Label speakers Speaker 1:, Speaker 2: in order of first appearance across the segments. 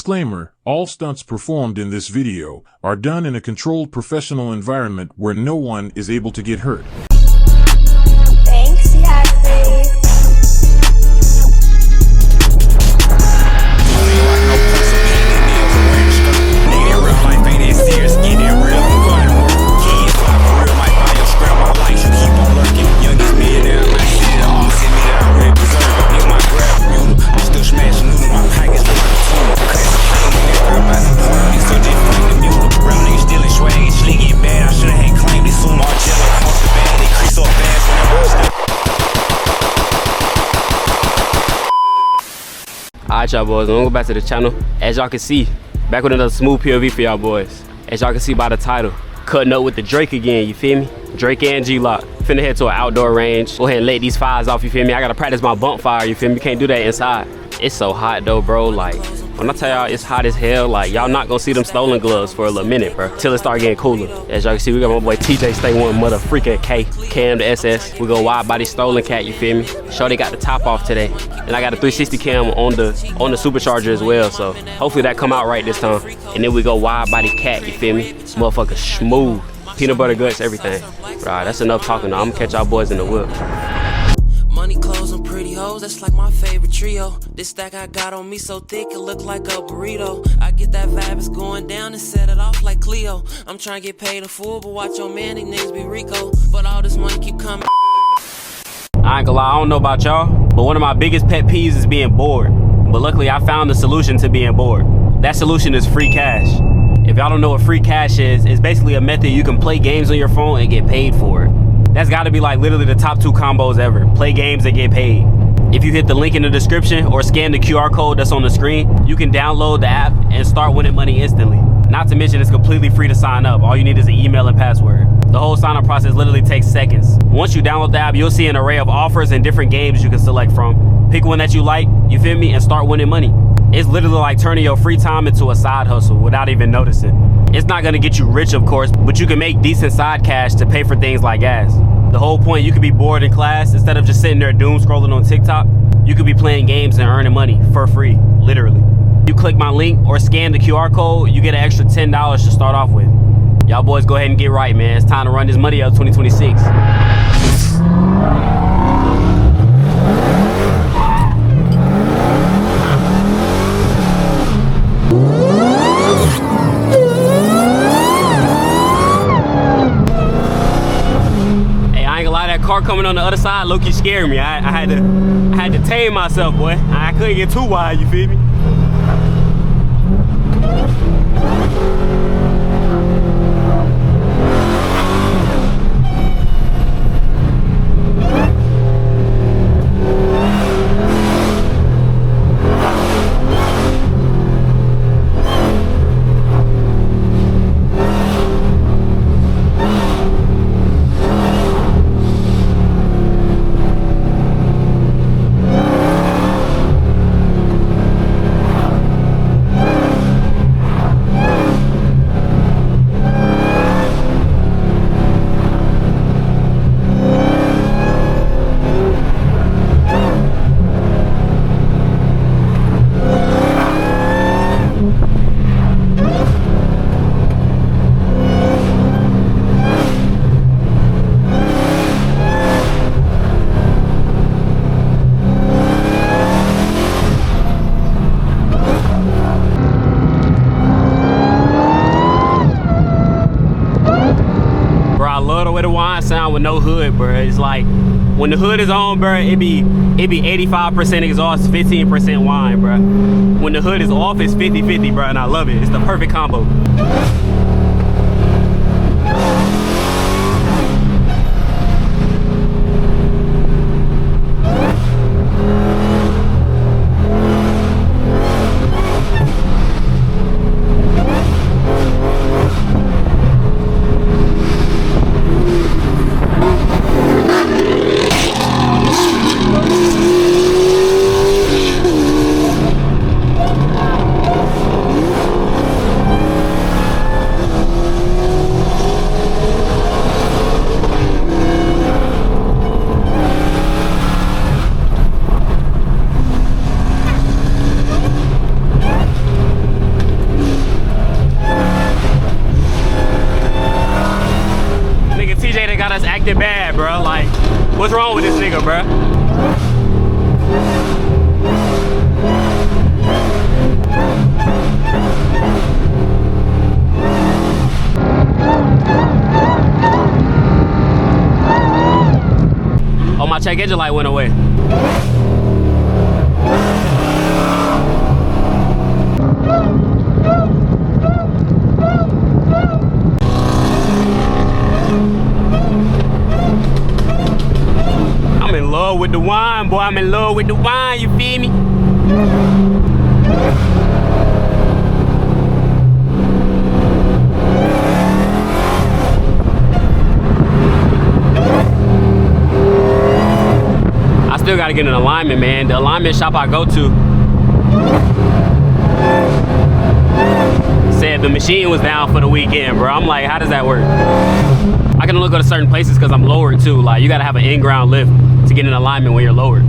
Speaker 1: Disclaimer, all stunts performed in this video are done in a controlled professional environment where no one is able to get hurt.
Speaker 2: Thanks, Yassi.
Speaker 3: Alright y'all boys, I'm gonna go back to the channel. As y'all can see, back with another smooth POV for y'all boys. As y'all can see by the title, cutting up with the Drake again, you feel me? Drake and G-Lock. Finna head to an outdoor range. Go ahead and let these fires off, you feel me? I gotta practice my bump fire, you feel me? Can't do that inside. It's so hot though, bro. Like, when I tell y'all it's hot as hell, like, y'all not gonna see them stolen gloves for a little minute, bro. Till it start getting cooler. As y'all can see, we got my boy TJ Stay One Mother Freaker K, Cam the SS. We go wide body stolen cat, you feel me? Shorty got the top off today. And I got a 360 cam on the supercharger as well, so hopefully that come out right this time. And then we go wide body cat, you feel me? This motherfucker smooth. Peanut butter guts, everything. Right, that's enough talking now. I'm gonna catch y'all boys in the whip.
Speaker 4: Money, clothes, and pretty hoes, that's like my favorite trio. This stack I got on me so thick it look like a burrito. I get that vibe, it's going down and set it off like Cleo. I'm trying to get paid in full, but watch your man, these niggas be Rico. But all this money keep coming.
Speaker 3: I ain't gonna lie, I don't know about y'all, but one of my biggest pet peeves is being bored. But luckily I found the solution to being bored. That solution is free cash. If y'all don't know what free cash is, it's basically a method you can play games on your phone and get paid for it. That's gotta be like literally the top 2 combos ever. Play games and get paid. If you hit the link in the description or scan the QR code that's on the screen, you can download the app and start winning money instantly. Not to mention it's completely free to sign up. All you need is an email and password. The whole sign up process literally takes seconds. Once you download the app, you'll see an array of offers and different games you can select from. Pick one that you like, you feel me, and start winning money. It's literally like turning your free time into a side hustle without even noticing. It's not gonna get you rich, of course, but you can make decent side cash to pay for things like gas. The whole point, you could be bored in class. Instead of just sitting there doom scrolling on TikTok, you could be playing games and earning money for free, literally. You click my link or scan the QR code, you get an extra $10 to start off with. Y'all boys go ahead and get right, man. It's time to run this money up 2026. Car coming on the other side low-key scared me. I had to tame myself, boy. I couldn't get too wide, you feel me? Sound with no hood, bro. It's like when the hood is on, bro, it be 85% exhaust, 15% whine, bro. When the hood is off, it's 50-50, bro, and I love it. It's the perfect combo. check engine light went away. I'm in love with the wine, boy. I'm in love with the wine, you feel me? I still gotta get an alignment, man. The alignment shop I go to said the machine was down for the weekend, bro. I'm like, how does that work? I can only go to certain places because I'm lowered too. Like, you gotta have an in-ground lift to get an alignment when you're lowered.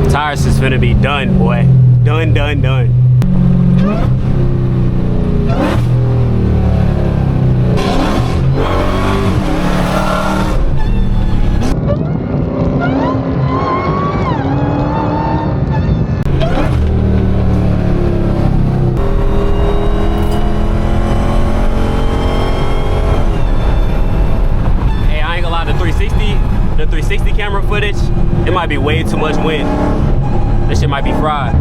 Speaker 3: Tires is finna be done, boy. Done, done, done. Hey, I ain't gonna lie, the 360 camera footage, it might be way too much wind. This shit might be fried.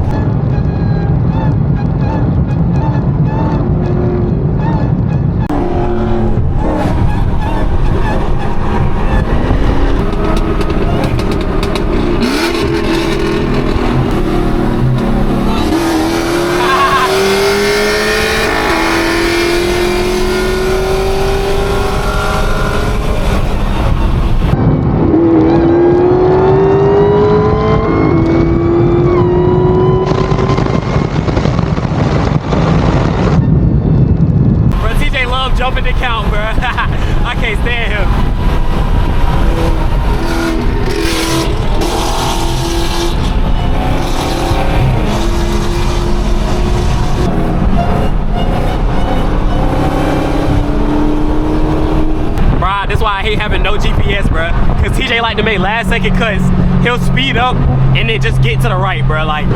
Speaker 3: Jumping the count, bro. I can't stand him. Bro, that's why I hate having no GPS, bro. Cause TJ like to make last second cuts. He'll speed up and then just get to the right, bro. Like.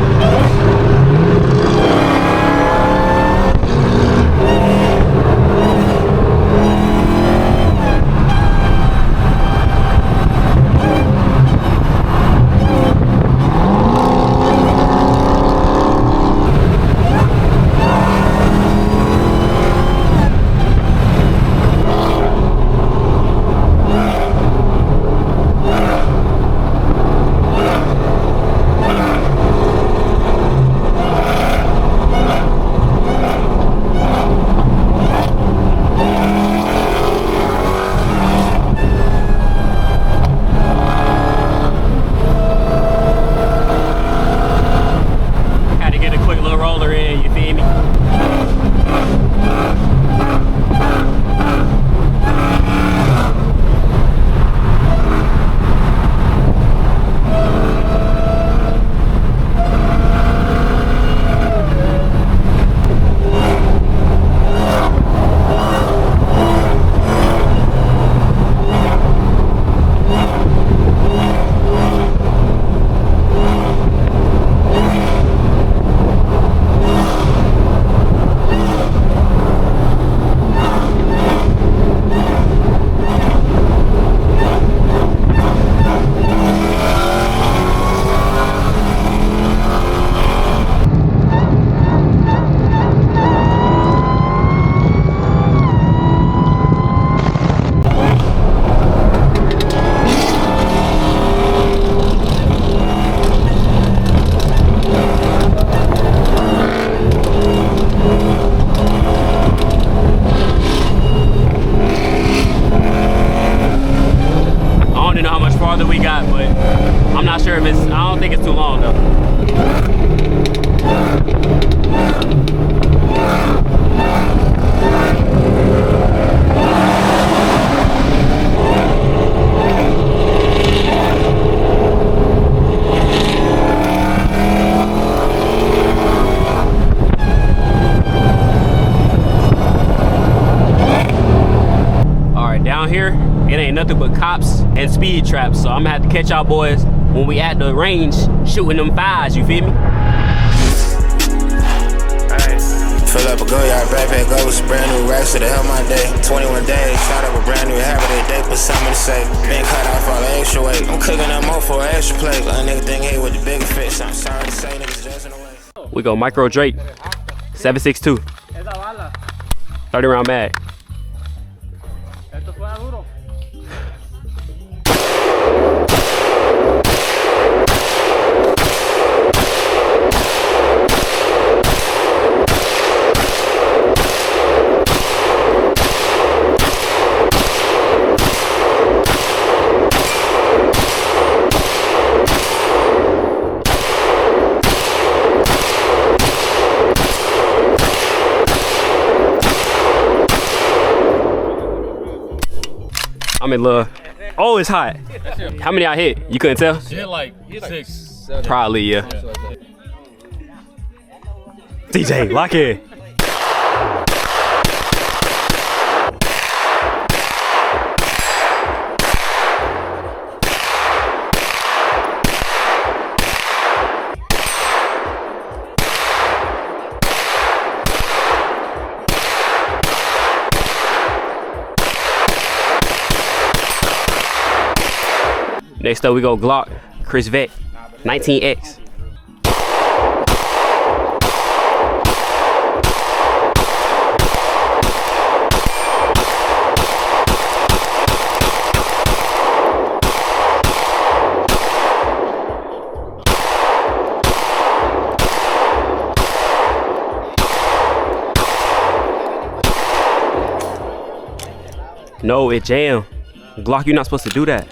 Speaker 3: sure if it's, I don't think it's too long though. and speed traps. So I'm gonna have to catch y'all boys when we at the range shooting them fires, you feel me?
Speaker 5: Fill up a go-yard backpack, go with some brand new racks to help my day. 21 days, shot up a brand new habit every day, put something to say. Been cut off all the extra weight. I'm cooking up more for an extra plate. A nigga think he with the bigger fish. I'm sorry to say, niggas just in the way.
Speaker 3: We go micro Drake, 7.62, 30 round mag. I'm in love. Oh, it's hot. How many I hit? You couldn't tell?
Speaker 6: Hit like 6.
Speaker 3: Probably, yeah. DJ, lock in. Next up, we go Glock, Chris Vett, 19X. No, it jammed. Glock, you're not supposed to do that.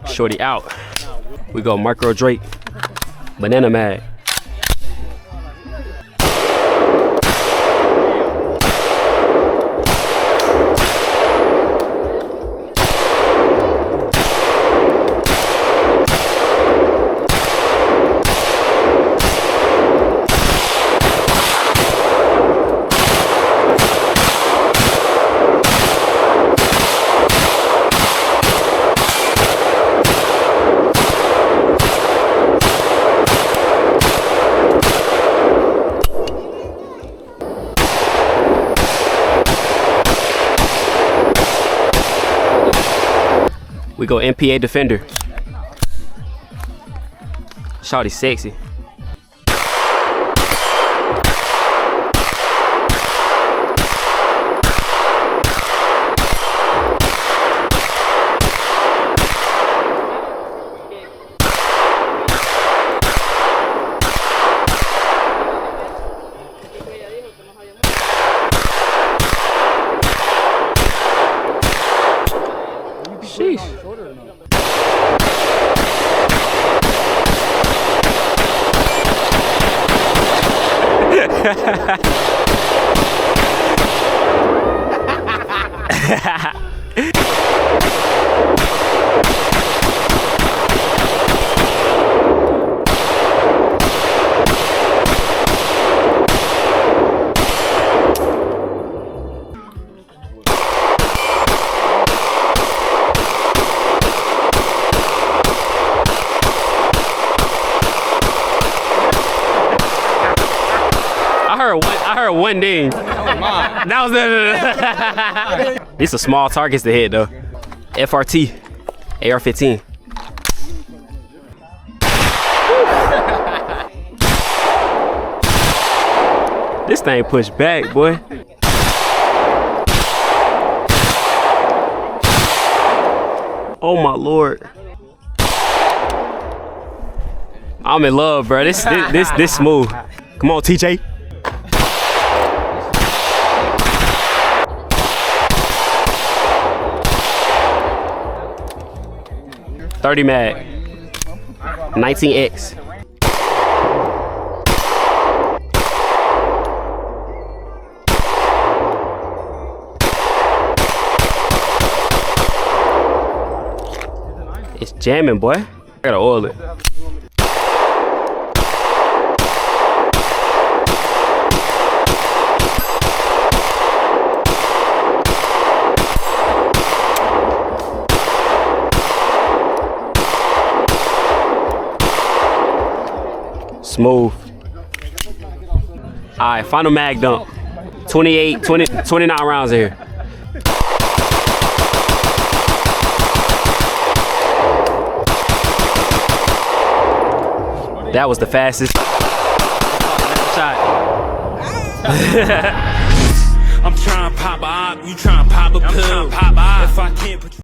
Speaker 3: Shorty out. We go micro Drake, banana mag. We go MPA Defender. Shawty sexy. Sheesh. I heard one ding. That was the. These are small targets to hit though. FRT, AR-15. This thing pushed back, boy. Oh my lord. I'm in love, bro. This smooth. Come on, TJ. .30 mag, 19X. It's jamming, boy. I gotta oil it. Smooth. All right, final mag dump. 29 rounds here. That was the fastest shot.
Speaker 7: I'm trying to pop a op, you trying to pop a pill. If I can't put